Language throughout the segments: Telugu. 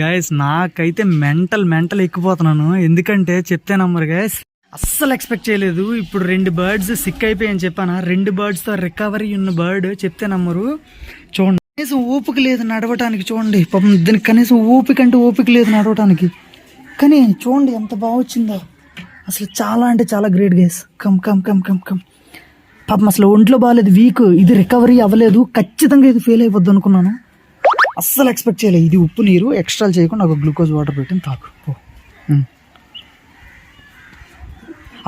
గైస్ నాకైతే మెంటల్ ఎక్కిపోతున్నాను. ఎందుకంటే చెప్తే నమ్మరు గైస్, అస్సలు ఎక్స్పెక్ట్ చేయలేదు. ఇప్పుడు 2 బర్డ్స్ సిక్ అయిపోయాయని చెప్పాను. 2 బర్డ్స్తో రికవరీ ఉన్న బర్డ్ చెప్తే నమ్మరు. చూడండి, కనీసం ఓపిక లేదు నడవటానికి. చూడండి పాపం దీనికి కనీసం ఓపిక లేదు నడవటానికి. కానీ చూడండి ఎంత బాగా వచ్చిందో. అసలు చాలా అంటే చాలా గ్రేట్ గైస్. కమ్ పాపం అసలు ఒంట్లో బాగాలేదు, వీక్. ఇది రికవరీ అవ్వలేదు, ఖచ్చితంగా ఇది ఫెయిల్ అయిపోద్ది అనుకున్నాను. అస్సలు ఎక్స్పెక్ట్ చేయలేదు. ఇది ఉప్పు నీరు ఎక్స్ట్రా చేయకుండా ఒక గ్లూకోజ్ వాటర్ పెట్టిన తాకు.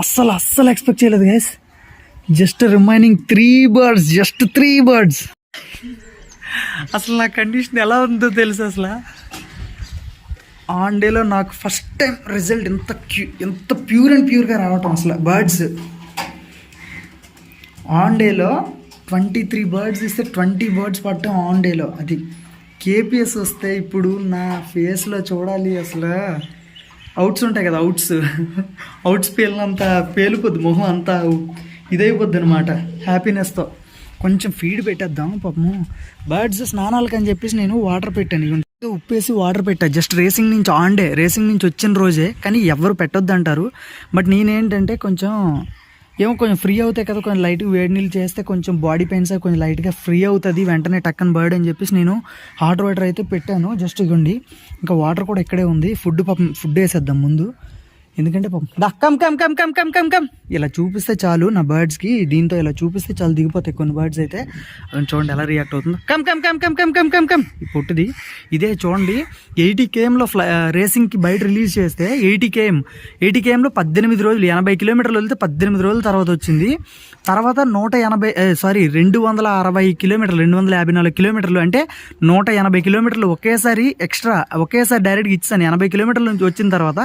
అస్సలు ఎక్స్పెక్ట్ చేయలేదు గైస్. Just remaining 3 birds. అసలు నా కండిషన్ ఎలా ఉందో తెలుసు. అసలు ఆన్ డేలో నాకు ఫస్ట్ టైం రిజల్ట్ ఎంత ప్యూర్గా రావటం. అసలు బర్డ్స్ ఆన్ డేలో 23 బర్డ్స్ ఇస్తే 20 బర్డ్స్ పట్టడం ఆన్ డేలో. అది కేపీఎస్ వస్తే ఇప్పుడు నా ఫేస్లో చూడాలి. అసలు అవుట్స్ ఉంటాయి కదా, అవుట్స్ పేలినంత పేలిపోద్ది మొహం, అంతా ఇదైపోద్ది అనమాట హ్యాపీనెస్తో. కొంచెం ఫీడ్ పెట్టేద్దాం పాపము. బర్డ్స్ స్నానాలకు అని చెప్పేసి నేను వాటర్ పెట్టాను, ఉప్పేసి వాటర్ పెట్టా. జస్ట్ రేసింగ్ నుంచి వచ్చిన రోజే. కానీ ఎవరు పెట్టొద్దు అంటారు. బట్ నేనేంటంటే కొంచెం ఫ్రీ అవుతాయి కదా, కొంచెం లైట్గా వేడి నీళ్ళు చేస్తే కొంచెం బాడీ పెయిన్స్ కొంచెం లైట్గా ఫ్రీ అవుతుంది వెంటనే టక్కన బర్డ్ అని చెప్పేసి నేను హాట్ వాటర్ అయితే పెట్టాను. జస్ట్ ఇవ్వండి, ఇంకా వాటర్ కూడా ఇక్కడే ఉంది. ఫుడ్ వేసేద్దాం ముందు, ఎందుకంటే కమ్ ఇలా చూపిస్తే చాలు నా బర్డ్స్కి. దీంతో ఇలా చూపిస్తే చాలు, దిగిపోతాయి కొన్ని బర్డ్స్ అయితే. అది చూడండి ఎలా రియాక్ట్ అవుతుందో. కమ్ ఈ పొట్టుది ఇదే. చూడండి 80 kmలో రేసింగ్కి బయట రిలీజ్ చేస్తే 80 kmలో 18 రోజులు, 80 కిలోమీటర్లు వెళ్తే 18 రోజుల తర్వాత వచ్చింది. తర్వాత 260 కిలోమీటర్లు, 254 కిలోమీటర్లు, అంటే 180 కిలోమీటర్లు ఒకేసారి డైరెక్ట్గా ఇచ్చాను. 80 కిలోమీటర్ల నుంచి వచ్చిన తర్వాత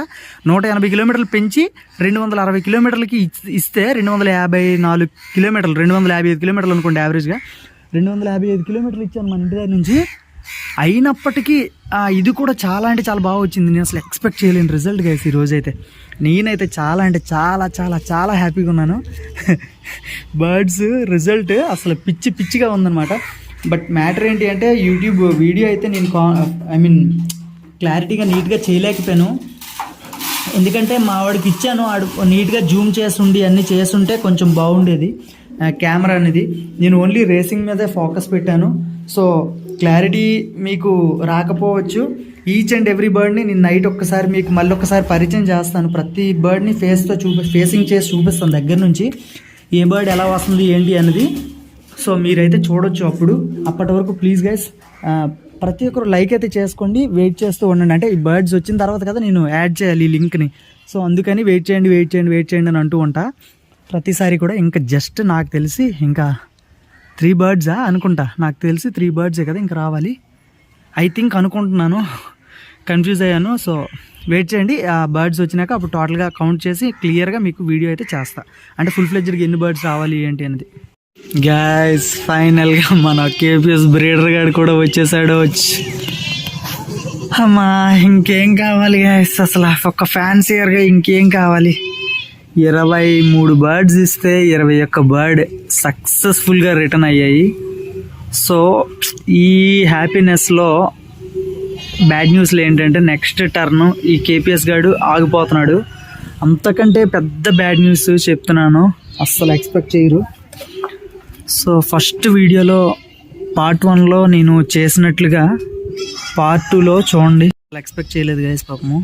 180 కిలోమీటర్లు పెంచి 260 కిలోమీటర్లకి ఇస్తే 254 కిలోమీటర్లు, 255 కిలోమీటర్లు అనుకోండి యావరేజ్గా. 255 కిలోమీటర్లు ఇచ్చాను మన ఇంటి దగ్గర నుంచి. అయినప్పటికీ ఇది కూడా చాలా అంటే చాలా బాగా వచ్చింది. నేను అసలు ఎక్స్పెక్ట్ చేయలేని రిజల్ట్ గైస్ ఈ రోజైతే. నేనైతే చాలా అంటే చాలా హ్యాపీగా ఉన్నాను. బర్డ్స్ రిజల్ట్ అసలు పిచ్చిగా ఉందన్నమాట. బట్ మ్యాటర్ ఏంటి అంటే యూట్యూబ్ వీడియో అయితే నేను క్లారిటీగా నీట్గా చేయలేకపోయాను. ఎందుకంటే మా వాడికి ఇచ్చాను, ఆడు నీట్గా జూమ్ చేస్తుండి అన్నీ చేస్తుంటే కొంచెం బాగుండేది కెమెరా అనేది. నేను ఓన్లీ రేసింగ్ మీదే ఫోకస్ పెట్టాను. సో క్లారిటీ మీకు రాకపోవచ్చు. ఈచ్ అండ్ ఎవ్రీ బర్డ్ని నేను నైట్ ఒక్కసారి మీకు మళ్ళీ ఒక్కసారి పరిచయం చేస్తాను. ప్రతి బర్డ్ని ఫేసింగ్ చేసి చూపిస్తాను దగ్గర నుంచి, ఏ బర్డ్ ఎలా వస్తుంది ఏంటి అనేది. సో మీరైతే చూడొచ్చు అప్పటి వరకు ప్లీజ్ గైస్ ప్రతి ఒక్కరు లైక్ అయితే చేసుకోండి, వెయిట్ చేస్తూ ఉండండి. అంటే ఈ బర్డ్స్ వచ్చిన తర్వాత కదా నేను యాడ్ చేయాలి ఈ లింక్ని. సో అందుకని వెయిట్ చేయండి అని అంటూ ఉంటా ప్రతిసారి కూడా. ఇంకా జస్ట్ నాకు తెలిసి ఇంకా 3 బర్డ్సా అనుకుంటా, నాకు తెలిసి 3 బర్డ్సే కదా ఇంకా రావాలి. ఐ థింక్ అనుకుంటున్నాను, కన్ఫ్యూజ్ అయ్యాను. సో వెయిట్ చేయండి, ఆ బర్డ్స్ వచ్చినాక అప్పుడు టోటల్గా కౌంట్ చేసి క్లియర్గా మీకు వీడియో అయితే చేస్తా. అంటే ఫుల్ ఫ్లెడ్జ్డ్గా ఎన్ని బర్డ్స్ రావాలి ఏంటి అనేది. గైస్ ఫైనల్గా మన కేపీఎస్ బ్రీడర్ గారు కూడా వచ్చేసాడు. అమ్మా ఇంకేం కావాలి గైస్, అసలు ఒక ఫ్యాన్సీయర్గా ఇంకేం కావాలి. 23 బర్డ్స్ ఇస్తే 21 బర్డ్ సక్సెస్ఫుల్గా రిటర్న్ అయ్యాయి. సో ఈ హ్యాపీనెస్లో బ్యాడ్ న్యూస్లో ఏంటంటే నెక్స్ట్ టర్న్ ఈ కేపీఎస్ గాడు ఆగిపోతున్నాడు. అంతకంటే పెద్ద బ్యాడ్ న్యూస్ చెప్తున్నాను, అస్సలు ఎక్స్పెక్ట్ చేయరు. సో ఫస్ట్ వీడియోలో పార్ట్ 1లో నేను చేసినట్లుగా పార్ట్ 2లో చూడండి. ఎక్స్పెక్ట్ చేయలేదు గైస్. పాపము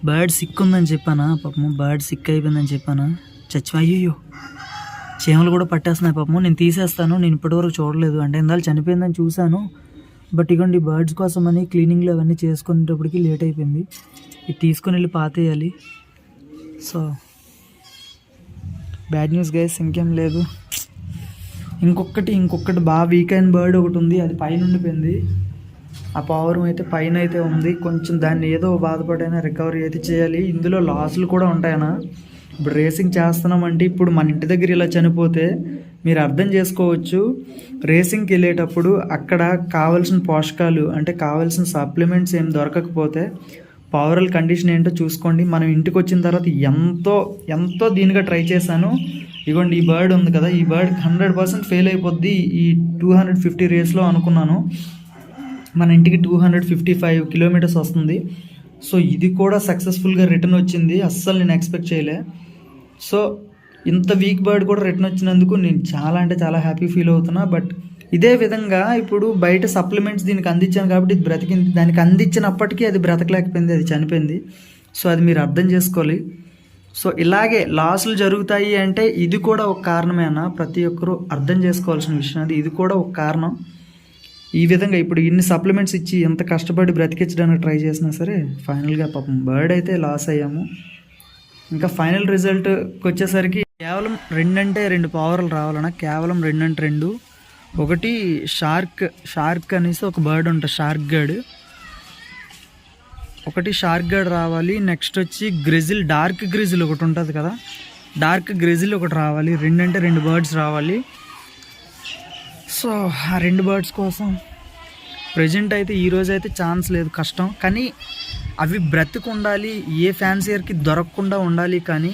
బర్డ్ సిక్ ఉందని చెప్పానా, పాపము బర్డ్ సిక్ అయిపోయిందని చెప్పానా, అయ్యో చీమలు కూడా పట్టేస్తున్నాయి పాపము. నేను తీసేస్తాను, నేను ఇప్పటివరకు చూడలేదు. అంటే ఇందాక చనిపోయిందని చూశాను. బట్ ఇగోండి బర్డ్స్ కోసం అని క్లీనింగ్లు అవన్నీ చేసుకునేటప్పటికి లేట్ అయిపోయింది. ఇది తీసుకొని వెళ్ళి పాతేయాలి. సో బ్యాడ్ న్యూస్ గైస్, ఇంకేం లేదు. ఇంకొకటి బాగా వీక్ అయిన బర్డ్ ఒకటి ఉంది, అది పైన ఉండిపోయింది. ఆ పవర్ అయితే పైన అయితే ఉంది. కొంచెం దాన్ని ఏదో బాధపడైనా రికవరీ అయితే చేయాలి. ఇందులో లాస్లు కూడా ఉంటాయనా. ఇప్పుడు రేసింగ్ చేస్తున్నామంటే ఇప్పుడు మన ఇంటి దగ్గర ఇలా చనిపోతే మీరు అర్థం చేసుకోవచ్చు. రేసింగ్కి వెళ్ళేటప్పుడు అక్కడ కావాల్సిన పోషకాలు అంటే కావాల్సిన సప్లిమెంట్స్ ఏం దొరకకపోతే పవరల్ కండిషన్ ఏంటో చూసుకోండి. మనం ఇంటికి వచ్చిన తర్వాత ఎంతో దీనిగా ట్రై చేశాను. ఇగోండి ఈ బర్డ్ ఉంది కదా, ఈ బర్డ్ 100% ఫెయిల్ అయిపోద్ది ఈ 250 రేస్లో అనుకున్నాను. మన ఇంటికి 255 కిలోమీటర్స్ వస్తుంది. సో ఇది కూడా సక్సెస్ఫుల్గా రిటర్న్ వచ్చింది. అస్సలు నేను ఎక్స్పెక్ట్ చేయలే. సో ఇంత వీక్ బర్డ్ కూడా రిటర్న్ వచ్చినందుకు నేను చాలా అంటే చాలా హ్యాపీ ఫీల్ అవుతున్నా. బట్ ఇదే విధంగా ఇప్పుడు బయట సప్లిమెంట్స్ దీనికి అందించాను కాబట్టి ఇది బ్రతికింది. దానికి అందించినప్పటికీ అది బ్రతకలేకపోయింది, అది చనిపోయింది. సో అది మీరు అర్థం చేసుకోవాలి. సో ఇలాగే లాసులు జరుగుతాయి అంటే ఇది కూడా ఒక కారణమేనా, ప్రతి ఒక్కరూ అర్థం చేసుకోవాల్సిన విషయం. అది ఇది కూడా ఒక కారణం. ఈ విధంగా ఇప్పుడు ఇన్ని సప్లిమెంట్స్ ఇచ్చి ఎంత కష్టపడి బ్రతికించడానికి ట్రై చేసినా సరే ఫైనల్గా పాపం బర్డ్ అయితే లాస్ అయ్యాము. ఇంకా ఫైనల్ రిజల్ట్కి వచ్చేసరికి కేవలం 2 అంటే 2 పావురాలు రావాలన్నా, కేవలం 2 అంటే 2. ఒకటి షార్క్ అనేసి ఒక బర్డ్ ఉంటుంది, షార్క్ గర్డ్. ఒకటి షార్క్ గర్డ్ రావాలి. నెక్స్ట్ వచ్చి గ్రిజిల్, డార్క్ గ్రిజిల్ ఒకటి ఉంటుంది కదా, డార్క్ గ్రిజిల్ ఒకటి రావాలి. 2 అంటే 2 బర్డ్స్ రావాలి. సో ఆ 2 బర్డ్స్ కోసం ప్రజెంట్ అయితే ఈరోజు అయితే ఛాన్స్ లేదు, కష్టం. కానీ అవి బ్రతికి ఉండాలి, ఏ ఫ్యాన్సీయర్కి దొరకకుండా ఉండాలి. కానీ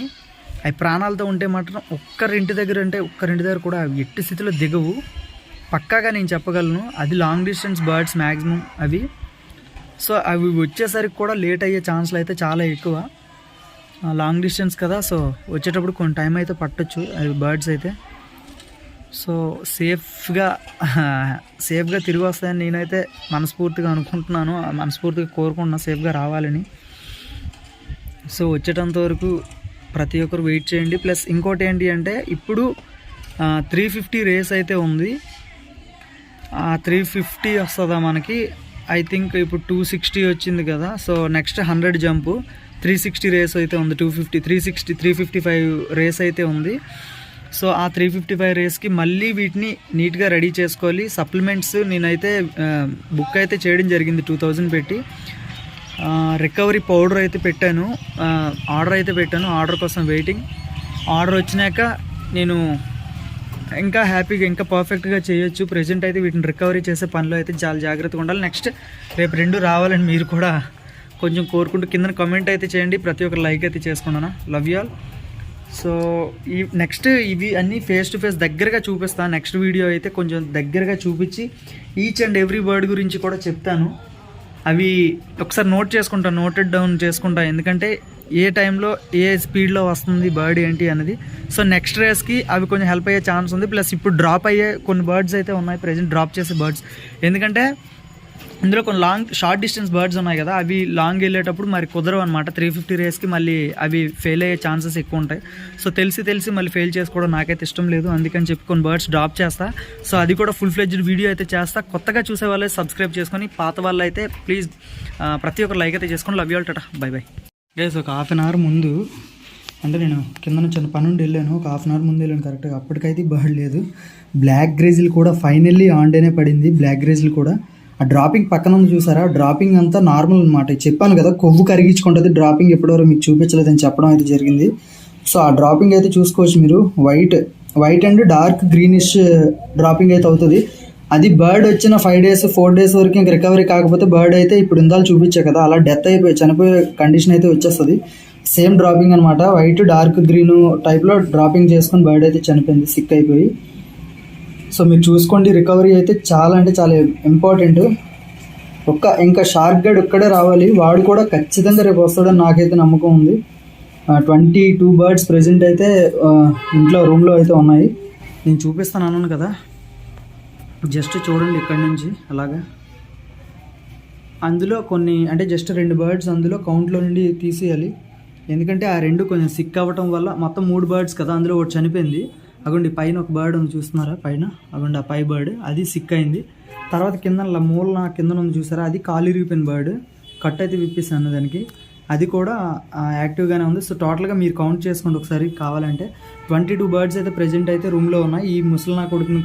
అవి ప్రాణాలతో ఉంటే మాత్రం ఒక్కరింటి దగ్గర కూడా అవి ఎట్టి స్థితిలో దిగవు, పక్కాగా నేను చెప్పగలను. అది లాంగ్ డిస్టెన్స్ బర్డ్స్ మ్యాక్సిమం అవి. సో అవి వచ్చేసరికి కూడా లేట్ అయ్యే ఛాన్స్లు అయితే చాలా ఎక్కువ. లాంగ్ డిస్టెన్స్ కదా, సో వచ్చేటప్పుడు కొన్ని టైం అయితే పట్టొచ్చు అవి బర్డ్స్ అయితే. సో సేఫ్గా తిరిగి వస్తాయని నేనైతే మనస్ఫూర్తిగా అనుకుంటున్నాను, మనస్ఫూర్తిగా కోరుకుంటున్నాను సేఫ్గా రావాలని. సో వచ్చేటంత వరకు ప్రతి ఒక్కరు వెయిట్ చేయండి. ప్లస్ ఇంకోటి ఏంటి అంటే ఇప్పుడు 350 రేస్ అయితే ఉంది. 350 వస్తుందా మనకి, ఐ థింక్ ఇప్పుడు 260 వచ్చింది కదా. సో నెక్స్ట్ 100 జంపు 360 రేస్ అయితే ఉంది. 250, 360, 355 రేస్ అయితే ఉంది. సో ఆ 355 రేస్కి మళ్ళీ వీటిని నీట్గా రెడీ చేసుకోవాలి. సప్లిమెంట్స్ నేనైతే బుక్ అయితే చేయడం జరిగింది 2000 పెట్టి. రికవరీ పౌడర్ అయితే పెట్టాను, ఆర్డర్ అయితే పెట్టాను. ఆర్డర్ కోసం వెయిటింగ్. ఆర్డర్ వచ్చినాక నేను ఇంకా హ్యాపీగా ఇంకా పర్ఫెక్ట్గా చేయొచ్చు. ప్రజెంట్ అయితే వీటిని రికవరీ చేసే పనిలో అయితే చాలా జాగ్రత్తగా ఉండాలి. నెక్స్ట్ రేపు 2 రావాలని మీరు కూడా కొంచెం కోరుకుంటూ కింద కామెంట్ అయితే చేయండి. ప్రతి ఒక్కరు లైక్ అయితే చేసుకున్నాను. Love you all. సో ఈ నెక్స్ట్ ఇవి అన్నీ ఫేస్ టు ఫేస్ దగ్గరగా చూపిస్తాను. నెక్స్ట్ వీడియో అయితే కొంచెం దగ్గరగా చూపించి ఈచ్ అండ్ ఎవ్రీ బర్డ్ గురించి కూడా చెప్తాను. అవి ఒకసారి నోటెడ్ డౌన్ చేసుకుంటా, ఎందుకంటే ఏ టైంలో ఏ స్పీడ్లో వస్తుంది బర్డ్ ఏంటి అనేది. సో నెక్స్ట్ రేస్కి అవి కొంచెం హెల్ప్ అయ్యే ఛాన్స్ ఉంది. ప్లస్ ఇప్పుడు డ్రాప్ అయ్యే కొన్ని బర్డ్స్ అయితే ఉన్నాయి, ప్రజెంట్ డ్రాప్ చేసే బర్డ్స్. ఎందుకంటే ఇందులో కొన్ని షార్ట్ డిస్టెన్స్ బర్డ్స్ ఉన్నాయి కదా, అవి లాంగ్ వెళ్ళేటప్పుడు మరి కుదరవు అనమాట. 350 రేస్కి మళ్ళీ అవి ఫెయిల్ అయ్యే ఛాన్సెస్ ఎక్కువ ఉంటాయి. సో తెలిసి మళ్ళీ ఫెయిల్ చేసుకోవడం నాకైతే ఇష్టం లేదు, అందుకని చెప్పి కొన్ని బర్డ్స్ డ్రాప్ చేస్తా. సో అది కూడా ఫుల్ ఫ్లెడ్జ్డ్ వీడియో అయితే చేస్తా. కొత్తగా చూసే వాళ్ళు సబ్స్క్రైబ్ చేసుకొని, పాత వాళ్ళు అయితే ప్లీజ్ ప్రతి ఒక్కరు లైక్ అయితే చేసుకొని. Love you all, Tata, by by. Guys ఒక 1/2 అవర్ ముందు, అంటే నేను కింద నుంచి పని నుండి వెళ్ళాను, ఒక 1/2 అవర్ ముందు వెళ్ళాను కరెక్ట్గా. అప్పటికైతే బర్డ్ లేదు. బ్లాక్ గ్రేజిల్ కూడా ఫైనల్లీ ఆన్ డేనే పడింది. బ్లాక్ గ్రేజిల్ కూడా ఆ డ్రాపింగ్ పక్కన ఉంది చూసారా, డ్రాపింగ్ అంతా నార్మల్ అనమాట. చెప్పాను కదా కొవ్వు కరిగించుకుంటుంది, డ్రాపింగ్ ఎప్పటివరకు మీకు చూపించలేదని చెప్పడం అయితే జరిగింది. సో ఆ డ్రాపింగ్ అయితే చూసుకోవచ్చు మీరు. White and dark greenish dropping అయితే అవుతుంది. అది బర్డ్ వచ్చిన 5 days 4 days వరకు ఇంకా రికవరీ కాకపోతే బర్డ్ అయితే ఇప్పుడు ఇందాలు చూపించే కదా అలా డెత్ అయిపోయి చనిపోయే కండిషన్ అయితే వచ్చేస్తుంది. సేమ్ డ్రాపింగ్ అనమాట, వైట్ డార్క్ గ్రీన్ టైప్లో డ్రాపింగ్ చేసుకుని బర్డ్ అయితే చనిపోయింది, సిక్ అయిపోయి. సో మీరు చూసుకోండి, రికవరీ అయితే చాలా అంటే చాలా ఇంపార్టెంట్. ఇంకా షార్క్ గైడ్ ఒక్కడే రావాలి, వాడు కూడా ఖచ్చితంగా రేపు వస్తాడని నాకైతే నమ్మకం ఉంది. 22 బర్డ్స్ ప్రెజెంట్ అయితే ఇంట్లో రూమ్లో అయితే ఉన్నాయి. నేను చూపిస్తాను అన్నాను కదా, జస్ట్ చూడండి ఇక్కడ నుంచి అలాగా. అందులో కొన్ని అంటే జస్ట్ 2 బర్డ్స్ అందులో కౌంట్లో నుండి తీసేయాలి. ఎందుకంటే ఆ 2 కొంచెం సిక్ అవ్వటం వల్ల మొత్తం 3 బర్డ్స్ కదా, అందులో ఒకటి చనిపోయింది. అగోండి పైన ఒక బర్డ్ ఉంది చూస్తున్నారా, పైన అగోండి ఆ పై బర్డ్ అది సిక్ అయింది. తర్వాత కింద మూలన కింద ఉంది చూసారా, అది కాలు ఇరిగిపోయిన బర్డ్. కట్ అయితే విప్పిస్తాను దానికి, అది కూడా యాక్టివ్గానే ఉంది. సో టోటల్గా మీరు కౌంట్ చేసుకోండి ఒకసారి కావాలంటే. 22 బర్డ్స్ అయితే ప్రెజెంట్ అయితే రూమ్లో ఉన్నాయి. ఈ ముసలినా కొడుకుని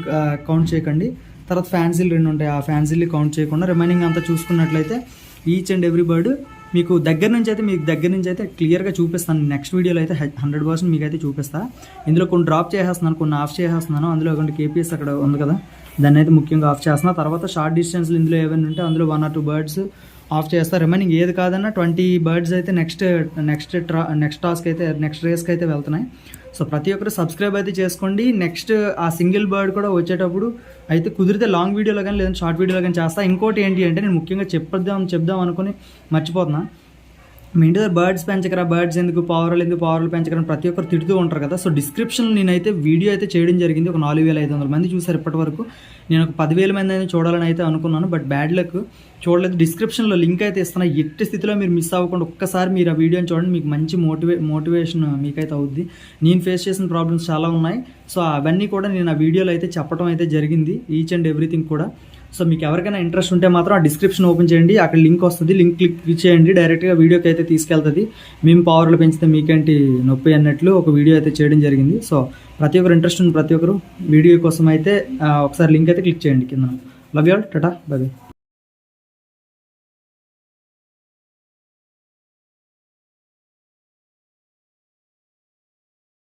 కౌంట్ చేయకండి. తర్వాత ఫ్యాన్సీలు 2 ఉంటాయి, ఆ ఫ్యాన్సీలు కౌంట్ చేయకుండా రిమైనింగ్ అంతా చూసుకున్నట్లయితే ఈచ్ అండ్ ఎవ్రీ బర్డ్ మీకు దగ్గర నుంచి అయితే క్లియర్గా చూపిస్తాను. నెక్స్ట్ వీడియోలో అయితే 100% మీకు అయితే చూపిస్తాను. ఇందులో కొన్ని డ్రాప్ చేసేస్తున్నాను, కొన్ని ఆఫ్ చేసేస్తున్నాను. అందులో కొన్ని కేపీఎస్ అక్కడ ఉంది కదా, దాన్ని అయితే ముఖ్యంగా ఆఫ్ చేస్తున్నాను. తర్వాత షార్ట్ డిస్టెన్స్లు ఇందులో ఏమైనా ఉంటే అందులో 1 or 2 బర్డ్స్ ఆఫ్ చేస్తా. రిమైనింగ్ ఏది కాదన్నా 20 బర్డ్స్ అయితే నెక్స్ట్ టాస్క్ అయితే నెక్స్ట్ రేస్కి అయితే వెళ్తున్నాయి. సో ప్రతి ఒక్కరు సబ్స్క్రైబ్ అయితే చేసుకోండి. నెక్స్ట్ ఆ సింగిల్ బర్డ్ కూడా వచ్చేటప్పుడు అయితే కుదిరితే లాంగ్ వీడియోలో కానీ లేదంటే షార్ట్ వీడియోలో కానీ చేస్తా. ఇంకోటి ఏంటి అంటే నేను ముఖ్యంగా చెప్దాం అనుకుని మర్చిపోతున్నా. మీ ఇంటి దగ్గర బర్డ్స్ పెంచకరా, బర్డ్స్ ఎందుకు, పావురాలు పెంచకరా అని ప్రతి ఒక్కరు తిడుతూ ఉంటారు కదా. సో డిస్క్రిప్షన్లో నేనైతే వీడియో అయితే చేయడం జరిగింది. ఒక 4500 మంది చూసారు ఇప్పటి వరకు. నేను ఒక 10,000 మంది అయితే చూడాలని అయితే అనుకున్నాను, బట్ బ్యాడ్ లక్ చూడలేదు. డిస్క్రిప్షన్లో లింక్ అయితే ఇస్తున్నా. ఎట్టి స్థితిలో మీరు మిస్ అవ్వకుండా ఒక్కసారి మీరు ఆ వీడియోని చూడండి. మీకు మంచి మోటివేషన్ మీకైతే అవుద్ది. నేను ఫేస్ చేసిన ప్రాబ్లమ్స్ చాలా ఉన్నాయి. సో అవన్నీ కూడా నేను ఆ వీడియోలో అయితే చెప్పడం అయితే జరిగింది, ఈచ్ అండ్ ఎవ్రీథింగ్ కూడా. సో మీకు ఎవరికైనా ఇంట్రెస్ట్ ఉంటే మాత్రం ఆ డిస్క్రిప్షన్ ఓపెన్ చేయండి, అక్కడ లింక్ వస్తుంది. లింక్ క్లిక్ చేయండి, డైరెక్ట్గా వీడియోకి అయితే తీసుకెళ్తుంది. మేము పావురాలు పెంచితే మీకేంటి నొప్పి అన్నట్లు ఒక వీడియో అయితే చేయడం జరిగింది. సో ప్రతి ఒక్కరు ఇంట్రెస్ట్ ఉన్న ప్రతి ఒక్కరు వీడియో కోసం అయితే ఒకసారి లింక్ అయితే క్లిక్ చేయండి కింద. Love you all, Tata, by by.